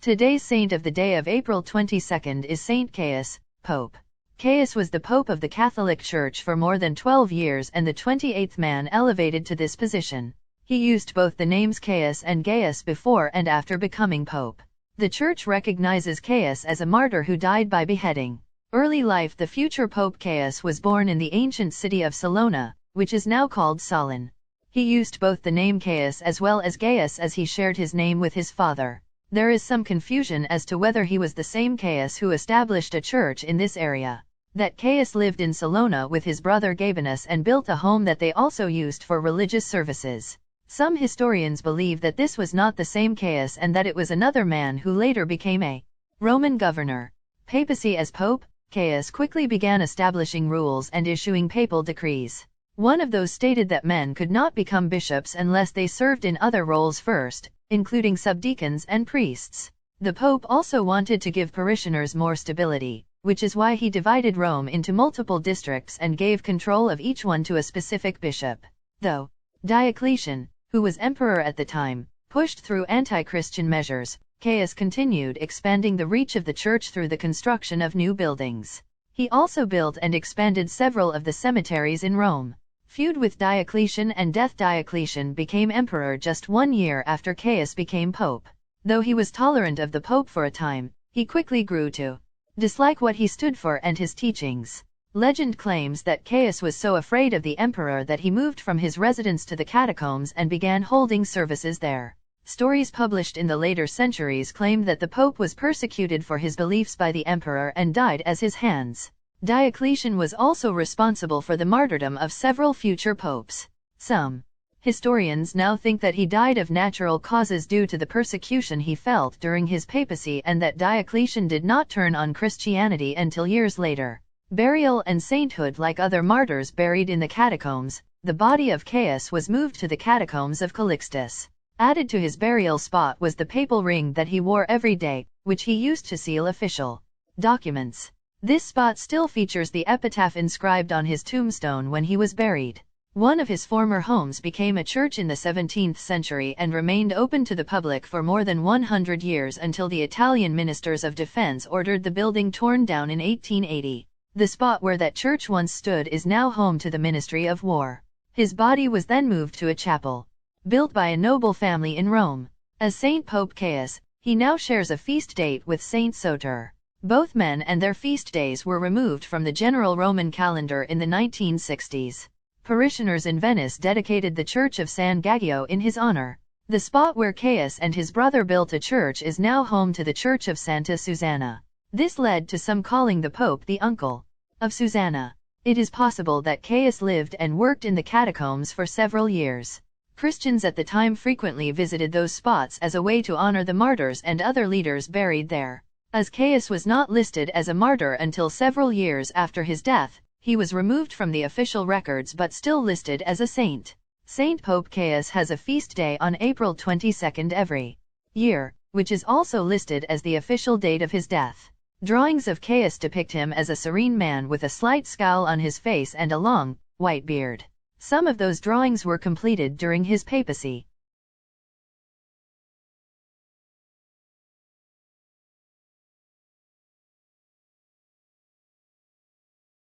Today's saint of the day of April 22 is Saint Caius, Pope. Caius was the Pope of the Catholic Church for more than 12 years and the 28th man elevated to this position. He used both the names Caius and Gaius before and after becoming Pope. The Church recognizes Caius as a martyr who died by beheading. Early life. The future Pope Caius was born in the ancient city of Salona, which is now called Solon. He used both the name Caius as well as Gaius as he shared his name with his father. There is some confusion as to whether he was the same Caius who established a church in this area. That Caius lived in Salona with his brother Gabinus and built a home that they also used for religious services. Some historians believe that this was not the same Caius and that it was another man who later became a Roman governor. Papacy. As Pope, Caius quickly began establishing rules and issuing papal decrees. One of those stated that men could not become bishops unless they served in other roles first, including subdeacons and priests. The Pope also wanted to give parishioners more stability, which is why he divided Rome into multiple districts and gave control of each one to a specific bishop. Though Diocletian, who was emperor at the time, pushed through anti-Christian measures, Caius continued expanding the reach of the church through the construction of new buildings. He also built and expanded several of the cemeteries in Rome. Feud with Diocletian and death. Diocletian became emperor just 1 year after Caius became pope. Though he was tolerant of the pope for a time, he quickly grew to dislike what he stood for and his teachings. Legend claims that Caius was so afraid of the emperor that he moved from his residence to the catacombs and began holding services there. Stories published in the later centuries claim that the pope was persecuted for his beliefs by the emperor and died at his hands. Diocletian was also responsible for the martyrdom of several future popes. Some historians now think that he died of natural causes due to the persecution he felt during his papacy and that Diocletian did not turn on Christianity until years later. Burial and sainthood. Like other martyrs buried in the catacombs, the body of Caius was moved to the catacombs of Calixtus. Added to his burial spot was the papal ring that he wore every day, which he used to seal official documents. This spot still features the epitaph inscribed on his tombstone when he was buried. One of his former homes became a church in the 17th century and remained open to the public for more than 100 years until the Italian ministers of defense ordered the building torn down in 1880. The spot where that church once stood is now home to the Ministry of War. His body was then moved to a chapel built by a noble family in Rome. As Saint Pope Caius, he now shares a feast date with Saint Soter. Both men and their feast days were removed from the general Roman calendar in the 1960s. Parishioners in Venice dedicated the Church of San Gaggio in his honor. The spot where Caius and his brother built a church is now home to the Church of Santa Susanna. This led to some calling the Pope the uncle of Susanna. It is possible that Caius lived and worked in the catacombs for several years. Christians at the time frequently visited those spots as a way to honor the martyrs and other leaders buried there. As Caius was not listed as a martyr until several years after his death, he was removed from the official records but still listed as a saint. Saint Pope Caius has a feast day on April 22 every year, which is also listed as the official date of his death. Drawings of Caius depict him as a serene man with a slight scowl on his face and a long, white beard. Some of those drawings were completed during his papacy.